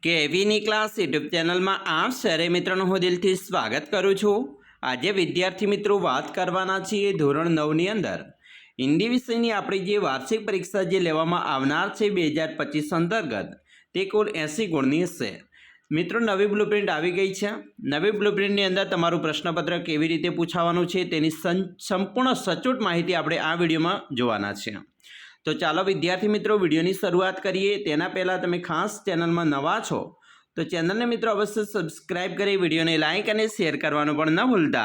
કેવીની class YouTube ચેનલમાં આપ સરે મિત્રોનું હું દિલથી સ્વાગત કરું છું। આજે વિદ્યાર્થી મિત્રો વાત કરવાના છીએ ધોરણ 9ની અંદર હિન્દી વિષયની આપણી જે વાર્ષિક પરીક્ષા જે લેવામાં આવનાર છે 2025 અંતર્ગત તે કુલ 80 ગુણની હશે। મિત્રો નવી બ્લુપ્રિન્ટ આવી ગઈ છે। નવી બ્લુપ્રિન્ટની અંદર તમારું પ્રશ્નપત્ર કેવી રીતે પૂછાવાનું છે તેની સંપૂર્ણ સચોટ માહિતી આપણે આ વિડીયોમાં જોવાના છે। तो चलो विद्यार्थी मित्रों वीडियो की शुरुआत करिए। तेना पहला तमे खास चैनल में नवा छो तो चैनल ने मित्रों अवश्य सब्सक्राइब करी वीडियो ने लाइक और शेर करवानुं पण न भूलता।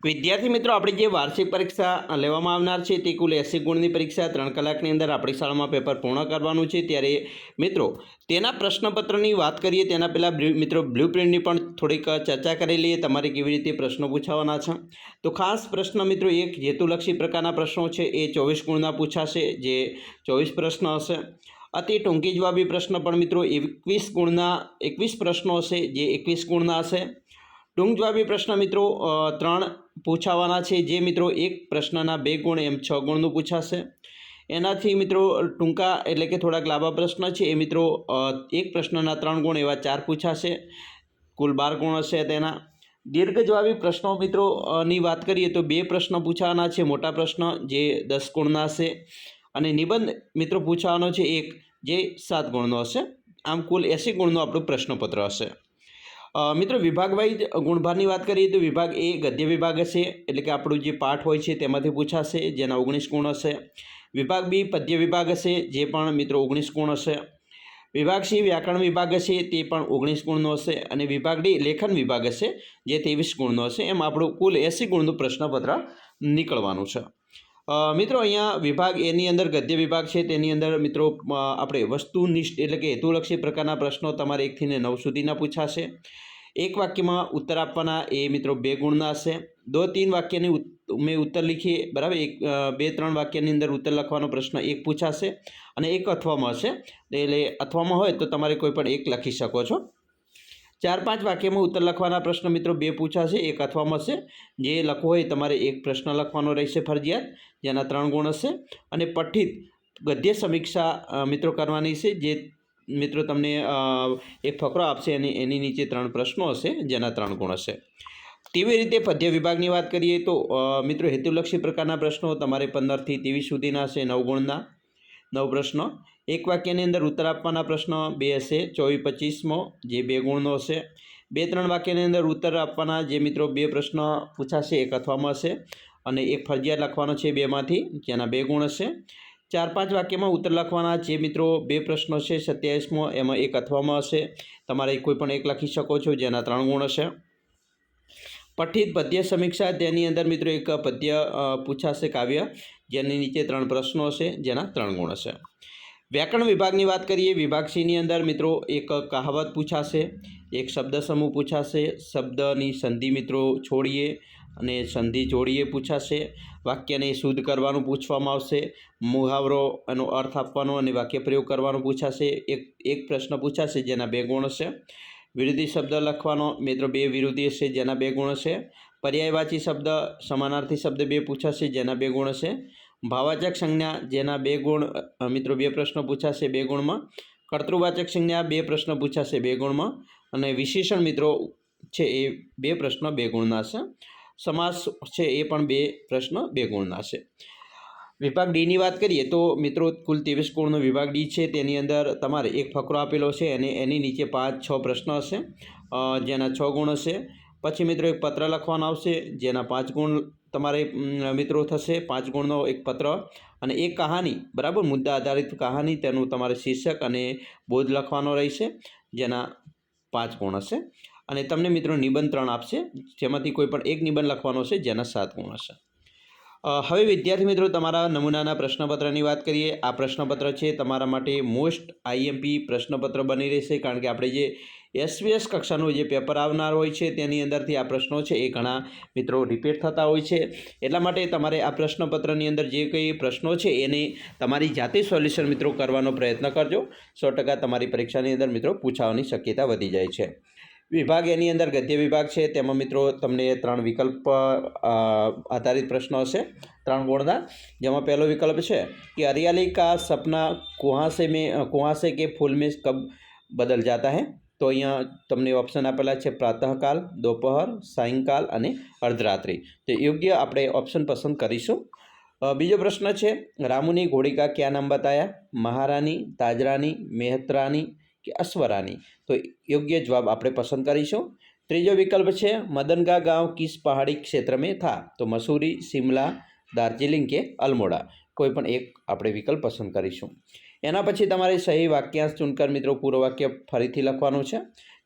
विद्यार्थी मित्रों आपणी जे वार्षिक परीक्षा लेवामां आवनार छे ते कुल 80 गुणनी परीक्षा 3 कलाकनी अंदर आपणी शाळामां पेपर पूर्ण करवानुं छे। त्यारे मित्रों तेना प्रश्नपत्रनी वात करीए तेना पहेला मित्रों ब्लूप्रिंटनी पण थोड़ीक चर्चा करी लईए। तमारे केवी रीते प्रश्नो पूछावाना छे तो खास प्रश्न मित्रों एक हेतुलक्षी प्रकारना प्रश्नो छे ए 24 गुणना पूछाशे जे 24 प्रश्न हशे। अति टूंकी जवाबी प्रश्न पण मित्रों 21 गुणना 21 प्रश्नों हशे जे 21 गुणना हशे। टूंक जवाबी प्रश्न मित्रों 3 पूछावाना छे जे मित्रों एक प्रश्नना 2 गुण एम 6 गुणनुं पूछाशे। एनाथी मित्रों टूंका एटले के थोड़ा लांबा प्रश्न छे ए मित्रों एक प्रश्नना 3 गुण एवा 4 पूछाशे। कुल 12 गुण हशे तेना। दीर्घ जवाबी प्रश्नों मित्रों नी बात करिए तो 2 प्रश्न पूछावाना छे मोटा प्रश्न जे 10 गुणना हशे अने निबंध मित्रों पूछावानो छे एक जे 7 गुणनो हशे। आम कुल 80 गुणनो आपणुं प्रश्नपत्र हशे। मित्रों विभाग वाइज गुणभारनी बात करिए तो विभाग ए गद्य विभाग हशे एटले के आपणुं जे पाठ होय छे तेमांथी पूछाशे जेना 19 गुण हशे। विभाग बी पद्य विभाग हशे जे पण मित्रों 19 गुण हशे। विभाग सी व्याकरण विभाग हशे ते पण 19 गुणनो हशे अने विभाग डी लेखन विभाग हशे जे 23 गुणनो हशे। एम आपणुं कुल 80 गुणनुं प्रश्नपत्र निकळवानुं छे। मित्रों अहींया विभाग ए नी अंदर गद्य विभाग है तेनी अंदर मित्रों आपणे वस्तुनिष्ठ एटले के हेतुलक्षी प्रकारना प्रश्नों तमारे 1 થી 9 सुधीना पूछाशे। एक वाक्य में उत्तर आपवाना ए मित्रों 2 गुणना हशे। 2-3 वाक्य में उत्तर लिखीए बराबर। 2-3 वाक्यनी अंदर उत्तर लखवानो प्रश्न एक पूछाशे अने एक अथवामां हशे एटले अथवामां होय तो तमारे कोईपण एक लखी शको छो। 4-5 वाक्य में उत्तर लखवाना प्रश्न मित्रों 2 पूछाशे एक अथवामां हशे। जे लखवो होय तमारे एक प्रश्न लखवानो रहेशे फरजियात जेना 3 गुण हशे। अने पठित गद्य समीक्षा मित्रों करवानी छे जे मित्रों तमने एक फकरो आपशे अने एनी नीचे 3 प्रश्नों हशे जेना 3 गुण हशे। तेवी रीते पद्य विभागनी बात करिए तो मित्रों हेतुलक्षी प्रकारना प्रश्नों तमारे 15 થી 23 सुधीना हशे 9 गुणना 9 प्रश्न। एक वाक्यनी अंदर उत्तर आपवाना प्रश्न 2 हशे 24-25 जे 2 गुणनो हशे। 2-3 वाक्यनी अंदर उत्तर आपवाना जे मित्रों 2 प्रश्न पूछाशे एक अथवामां हशे अने एक फरजियात लखवानो छे 2 मांथी जेना 2 गुण हशे। 4-5 वाक्य में उत्तर लखवाना जे मित्रों 2 प्रश्न हशे 27 एमां एक अथवामां हशे तमारे कोईपण एक लखी शको छो जेना 3 गुण हशे। पठित पद्य समीक्षा तेनी अंदर मित्रों एक पद्य पूछाशे काव्य जेनी नीचे 3 प्रश्नों हशे जेना 3 गुण हशे। व्याकरण विभाग की बात करिए विभाग सी नी अंदर मित्रों एक कहावत पूछाशे एक शब्द समूह पूछाशे। शब्दनी संधि मित्रों छोड़ीए अने संधि जोड़ीए पूछाशे। वाक्य ने शुद्ध करवानुं पूछवामां आवशे। मुहावरो एनो अर्थ आपवानो अने वाक्य प्रयोग करवानुं पूछाशे। एक प्रश्न पूछाशे जेना 2 गुण हशे। विरोधी शब्द लखवानो मित्रों 2 विरोधी हशे जेना 2 गुण हशे। पर्यायवाची शब्द समानार्थी शब्द 2 पूछाशे जेना 2 गुण हशे। भाववाचक संज्ञा जेना 2 गुण मित्रों 2 प्रश्न पूछाशे 2 गुण में। कर्तृवाचक संज्ञा 2 प्रश्न पूछाशे 2 गुण में अने विशेषण मित्रों छे ए 2 प्रश्न 2 गुणना हशे। समास है ये पण 2 प्रश्न 2 गुणना छे। विभाग डी की बात करिए तो मित्रों कुल 23 गुणनो विभाग डी है तेनी अंदर तमारे एक फकरो आपेलो है अने एनी नीचे 5-6 प्रश्न हशे जेना 6 गुण हशे। पछी मित्रों एक पत्र लखवानो आवशे जेना 5 गुण तमारे मित्रों थशे। 5 गुणनो एक पत्र अने एक कहानी बराबर मुद्दा आधारित कहानी तेनुं तमारे शीर्षक अने बोध लखवानो रहेशे जेना 5 गुण हशे। अने तमने मित्रों निबंध 3 आपशे जेमांथी कोईपण एक निबंध लखवानो छे जेना 7 गुण हशे। हवे विद्यार्थी मित्रों तमारा नमूनाना प्रश्नपत्रनी बात करिए। आ प्रश्नपत्र छे तमारा माटे मोस्ट आईएमपी प्रश्नपत्र बनी रहेशे कारण के आपणे जे एसवीएस कक्षानुं जे पेपर आवनार होय छे तेनी अंदरथी आ प्रश्नो छे ए घणा मित्रों रिपीट थता होय छे। एटला माटे तमारे आ प्रश्नपत्रनी अंदर जे कंई प्रश्नो छे एने तमारी जाते सोल्यूशन मित्रों करवानो प्रयत्न करजो। 100% तमारी परीक्षानी अंदर मित्रों पूछावानी शक्यता वधी जाय छे। विभाग एनी अंदर गद्य विभाग है तेमां मित्रों तमने 3 विकल्प आधारित प्रश्न हशे 3 गुणना। जेमां पहलो विकल्प है कि हरियाली का सपना कुहासे के फूल में कब बदल जाता है। તો અહીંયા તમને ઓપ્શન આપેલા છે પ્રાતઃકાલ, दोपहर, સાયંકાલ અને અર્ધરાત્રિ। તો યોગ્ય આપણે ઓપ્શન પસંદ કરીશું। બીજો પ્રશ્ન છે, रामू घोड़ी का क्या नाम बताया? महारानी, ताजरानी, मेहतरानी કે અશ્વરાની? તો યોગ્ય જવાબ આપણે પસંદ કરીશું। ત્રીજો વિકલ્પ છે, मदनगा गांव किस पहाड़ी क्षेत्र में था? तो मसूरी, शिमला, दार्जिलिंग के अल्मोड़ा? कोई पण एक આપણે વિકલ્પ પસંદ કરીશું। એના પછી તમારે સહી વાક્યાંશ ચૂનકર મિત્રો પૂરો વાક્ય ફરીથી લખવાનું છે।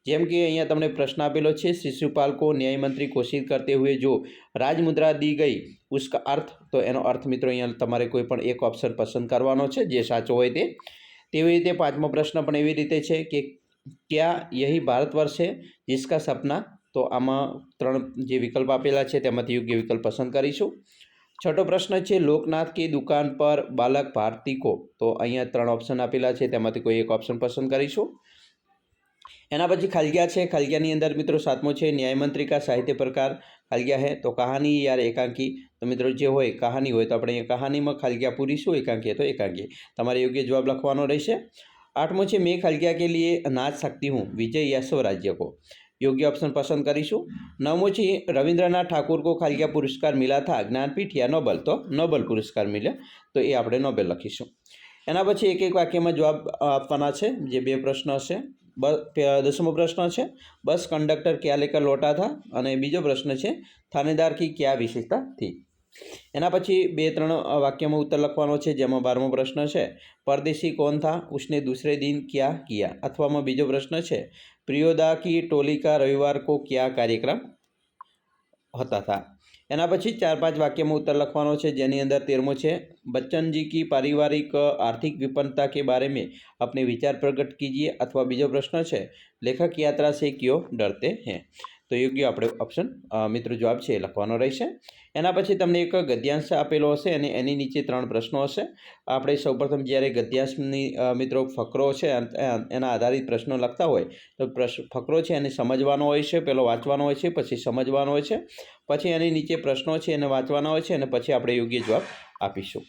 જેમ કે અહીંયા તમને પ્રશ્ન આપેલો છે, शिशुपाल को न्याय मंत्री घोषित करते हुए जो राजमुद्रा दी गई उसका अर्थ? तो એનો અર્થ મિત્રો અહીંયા તમારે કોઈ પણ એક ઓપ્શન પસંદ કરવાનો છે જે સાચો હોય તે। તેવી રીતે પાંચમો પ્રશ્ન પણ એવી રીતે છે કે क्या यही भारतवर्ष है जिसका सपना? तो આમાં ત્રણ જે વિકલ્પ આપેલા છે તેમાંથી યોગ્ય વિકલ્પ પસંદ કરીશું। છઠ્ઠો પ્રશ્ન છે, લોકનાથ की दुकान पर बालक भारती को? तो અહીંયા ત્રણ ઓપ્શન આપેલા છે તેમાંથી કોઈ એક ઓપ્શન પસંદ કરીશું। એના પછી ખાલિયા છે, ખાલિયાની અંદર મિત્રો સાતમો છે, ન્યાયમંત્રી का साहित्य प्रकार खालिया है? तो कहानी या एकांकी? तो मित्रों जो होय कहानी होय तो આપણે कहानीમાં खालिया पूरी શું एकांकी तो एकांकी તમારે યોગ્ય જવાબ લખવાનો રહેશે। आठमो છે, मैं खालिया के लिए नाच सकती हूँ, विजय या स्वराज्य को? योग्य ऑप्शन पसंद करीशू। नवमो છે, रविंद्रनाथ ठाकुर को खालिया पुरस्कार मिला था, ज्ञानपीठ या नोबल? तो नोबल पुरस्कार मिले तो ये આપણે नोबेल લખીશું। એના પછી એક એક વાક્યમાં જવાબ આપવાના છે જે બે પ્રશ્ન હશે। દસમો પ્રશ્ન છે, બસ કંડક્ટર क्या लेकर लौटा था? અને બીજો પ્રશ્ન છે, थानेदार की क्या विशेषता थी? એના પછી બે ત્રણ વાક્યમાં ઉત્તર લખવાનો છે જેમાં 12મો પ્રશ્ન છે, परदेशी कौन था? उसने दूसरे दिन क्या किया? अथवा बीजो प्रश्न है, प्रियोदा की टोली का रविवार को क्या कार्यक्रम होता था? एना पछी 4-5 वाक्य में उत्तर लखवानो छे जेनी अंदर 13मो छे, बच्चन जी की पारिवारिक आर्थिक विपन्नता के बारे में अपने विचार प्रकट कीजिए। अथवा बीजो प्रश्न है, लेखक यात्रा से क्यों डरते हैं? तो योग्य આપણે ઓપ્શન મિત્રો જવાબ છે એ લખવાનો રહેશે। એના પછી તમને એક ગદ્યાંશ આપેલો હશે અને એની નીચે ત્રણ પ્રશ્નો હશે। આપણે સૌપ્રથમ જ્યારે ગદ્યાંશની મિત્રો ફકરો છે એના આધારિત પ્રશ્નો લખતા હોય તો ફકરો છે એને સમજવાનો હોય છે, પહેલો વાંચવાનો હોય છે, પછી સમજવાનો હોય છે, પછી એની નીચે પ્રશ્નો છે એને વાંચવાના હોય છે અને પછી આપણે યોગ્ય જવાબ આપીશું।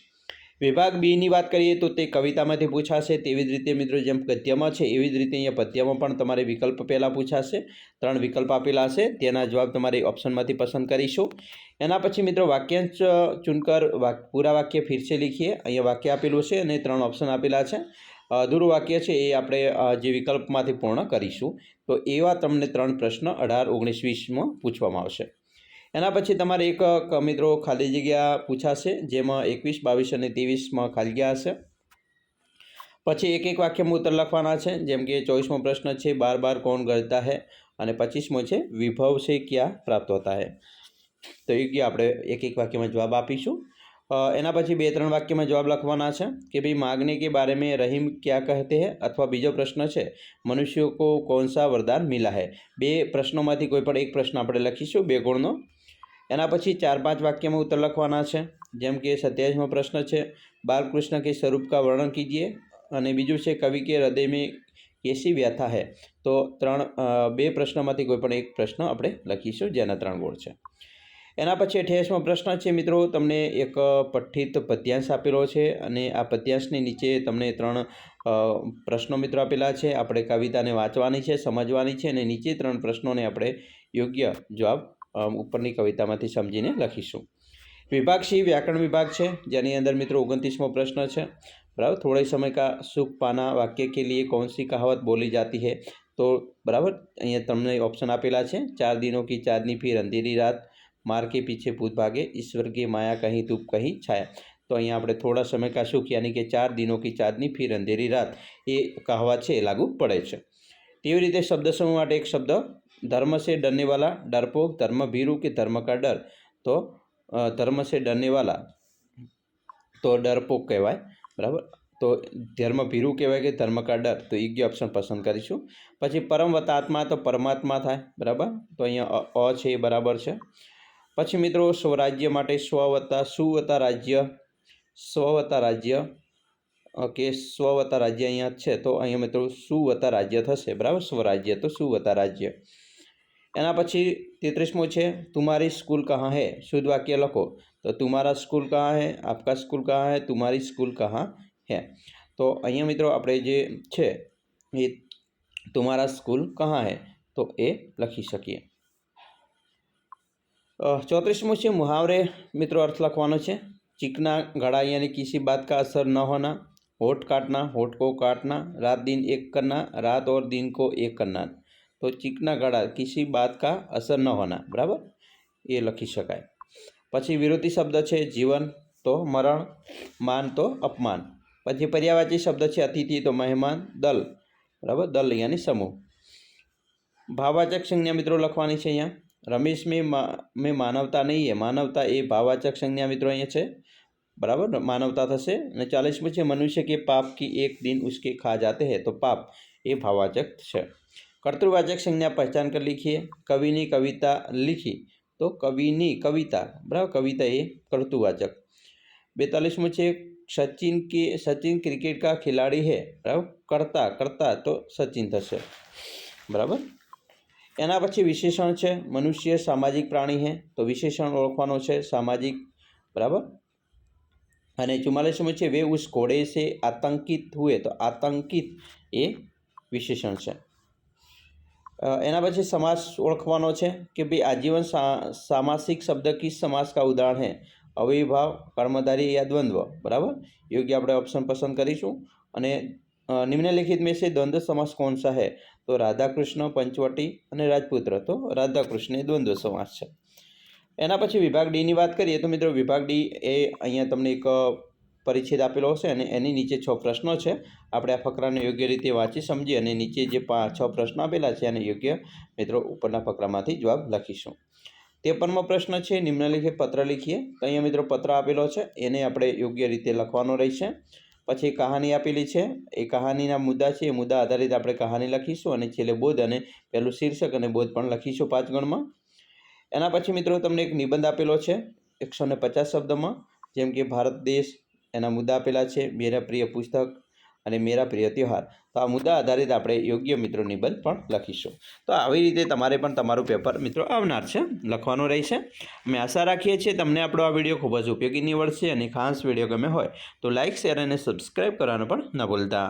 વિભાગ બી ની વાત કરીએ તો તે કવિતામાંથી પૂછાશે। તેવી જ રીતે મિત્રો જેમ ગદ્યમાં છે એવી જ રીતે અહીંયા પદ્યમાં પણ તમારે વિકલ્પ પહેલાં પૂછાશે। ત્રણ વિકલ્પ આપેલા હશે તેના જવાબ તમારે ઓપ્શનમાંથી પસંદ કરીશું। એના પછી મિત્રો વાક્યાંશ ચૂનકર પૂરા વાક્ય फिर से लिखिए। અહીંયા વાક્ય આપેલું છે અને ત્રણ ઓપ્શન આપેલા છે। અધૂરું વાક્ય છે એ આપણે જે વિકલ્પમાંથી પૂર્ણ કરીશું। તો એવા તમને ત્રણ પ્રશ્ન 18, 19, 20માં પૂછવામાં આવશે। એના પછી તમારે એક મિત્રો ખાલી જગ્યા પૂછાશે જેમાં 21, 22 અને 23માં ખાલી હશે। પછી એક એક વાક્યમાં ઉત્તર લખવાના છે જેમ કે 24મો પ્રશ્ન છે, बार बार कौन गरजता है? અને 25મો છે, विभव से क्या प्राप्त होता है? तो योग्य આપણે એક એક વાક્યમાં જવાબ આપીશું। એના પછી બે ત્રણ વાક્યમાં જવાબ લખવાના છે કે ભાઈ मांगने के बारे में रहीम क्या कहते हैं? अथवा બીજો પ્રશ્ન છે, मनुष्यों को कौन सा वरदान मिला है? બે પ્રશ્નોમાંથી કોઈ પણ એક પ્રશ્ન આપણે લખીશું 2 ગુણનો। એના પછી 4-5 વાક્યમાં ઉત્તર લખવાના છે જેમ કે 27મો પ્રશ્ન છે, बालकृष्ण के स्वरूप का वर्णन कीजिए। અને બીજું છે, कवि के हृदय में कैसी व्यथा है? तो બે પ્રશ્નોમાંથી કોઈ પણ એક પ્રશ્ન આપણે લખીશું જેના 3 ગુણ છે। એના પછી 28મો પ્રશ્ન છે મિત્રો, તમને એક પઠિત પદ્યાંશ આપેલો છે અને આ પદ્યાંશની નીચે તમને 3 પ્રશ્નો મિત્રો આપેલા છે। આપણે કવિતાને વાંચવાની છે, સમજવાની છે અને નીચે 3 પ્રશ્નોને આપણે યોગ્ય જવાબ ઉપરની કવિતામાંથી સમજીને લખીશું। વિભાગ સી વ્યાકરણ વિભાગ છે જેની અંદર મિત્રો 29મો પ્રશ્ન છે, बराबर। थोड़े समय का सुख पाना वाक्य के लिए कौन सी कहावत बोली जाती है? तो बराबर अँ तमने ऑप्शन आपेला है, 4 दिनों की चांदनी फिर अंधेरी रात, मार के पीछे भूत भागे, ईश्वर की माया कहीं धूप कहीं छाया। तो अँ આપણે थोड़ा समय का सुख यानी कि 4 दिनों की चांदनी फिर अंधेरी रात ये कहावत है लागू पड़े है। तेवी रीते शब्द समूह माटे एक शब्द, धर्म से डरने वाला, डरपोक, धर्म भीरू के धर्म का डर। तो धर्म से डरने वाला तो डरपोक कहवाय, बराबर। तो धर्म भीरू कहवाय कि धर्म का डर? तो योग्य ऑप्शन पसंद करीशू। पछी परम वत्ता आत्मा तो परमात्मा थाय, बराबर। तो अहींया अ छे बराबर छे। पछी मित्रों स्वराज्य माटे स्व वत्ता सु वत्ता राज्य, स्व वत्ता राज्य, ओके स्व वत्ता राज्य अहींया छे तो अहींया मित्रों सु वत्ता राज्य थशे, बराबर। स्वराज्य तो सु वत्ता राज्य। एना पछी 33मो छे, तुम्हारी स्कूल कहाँ है? शुद्ध वाक्य लखो। तो तुम्हारा स्कूल कहाँ है, आपका स्कूल कहाँ है, तुम्हारी स्कूल कहाँ है? तो अहींया मित्रों आपणे जे छे ए तुम्हारा स्कूल कहाँ है, तो ए लखी सकीए। 34मो है मुहावरे मित्रों अर्थ लखवानो है। चिकना घड़ा यानी किसी बात का असर न होना, होठ काटना, होठ को काटना, रात दिन एक करना, रात और दिन को एक करना। तो चिकना घड़ा किसी बात का असर न होना, बराबर, ये लखी शकाय। पछी विरोधी शब्द है जीवन तो मरण, मान तो अपमान। पछी पर्यायवाची शब्द है अतिथि तो मेहमान, दल, बराबर, दल यानी समूह। भाववाचक संज्ञा मित्रों लखवानी है अहींया। रमेश में मानवता नहीं है, मानवता ए भाववाचक संज्ञा मित्रों अहींया छे, बराबर, मानवता थशे। ने 40मो छे मनुष्य के पाप की एक दिन उसके खा जाते हैं, तो पाप ए भाववाचक है। कर्तृवाचक संज्ञा पहचान कर लिखिए। कविनी कविता लिखी, तो कविनी कविता, बराबर, कविता ए कर्तृवाचक। 42मो छे सचिन क्रिकेट का खिलाड़ी है, बराबर, करता करता तो सचिन थशे, बराबर। एना पछी विशेषण है मनुष्य सामाजिक प्राणी है, तो विशेषण ओळखवानो छे सामाजिक, बराबर। अने 44मो छे वे उस घोड़े से आतंकित हुए, तो आतंकित ए विशेषण है। एना पछी समास ओळखवानो छे कि भाई आजीवन सामासिक शब्द किस समास का उदाहरण है, अविभाव, कर्मधारी या द्वंद्व, बराबर। योग्य આપણે ऑप्शन पसंद करीशुं। अने निम्नलिखित में से द्वंद्व समास कौन सा है, तो राधाकृष्ण, पंचवटी अने राजपुत्र, तो राधाकृष्ण ए द्वंद्व समास है। एना पछी विभाग डी नी बात करिए तो मित्रों विभाग डी ए अहींया तमने एक परिच्छेद आपेलो हशे अने एनी नीचे 6 प्रश्नों है। आपणे आ फकराने योग्य रीते वाँची समझी अने नीचे जे 6 प्रश्न आपेला छे एने योग्य मित्रों उपरना फकरामांथी जवाब लखीशुं। 53मो प्रश्न है निम्नलिखित पत्र लिखिए, तो अहींया मित्रों पत्र आपेलो छे एने आपणे योग्य रीते लखवानो रहेशे। पछी कहानी आपेली है, ए कहानीना मुद्दा है, मुद्दा आधारित आपणे कहानी लखीशुं अने छेल्ले बोध अने पहेलुं शीर्षक अने बोध पण लखीशुं 5 गणमां। एना पछी मित्रों तमने एक निबंध आपेलो है 150 शब्द में, जेम के भारत देश, एना मुद्दा आपेला है, मेरा प्रिय पुस्तक अने मेरा प्रिय त्यौहार। तो आ मुद्दा आधारित आपणे योग्य मित्रों निबंध पण लखीशुं। तो आवी रीते तमारे पण तमारुं पेपर मित्रों आवनार छे, लखवानुं रहेशे। अमे आशा राखीए छीए तमने आपणो आ विडियो खूब ज उपयोगी निवडशे अने खास विडियो गम्यो होय तो लाइक, शेर अने सब्सक्राइब करवानुं पण न भूलता।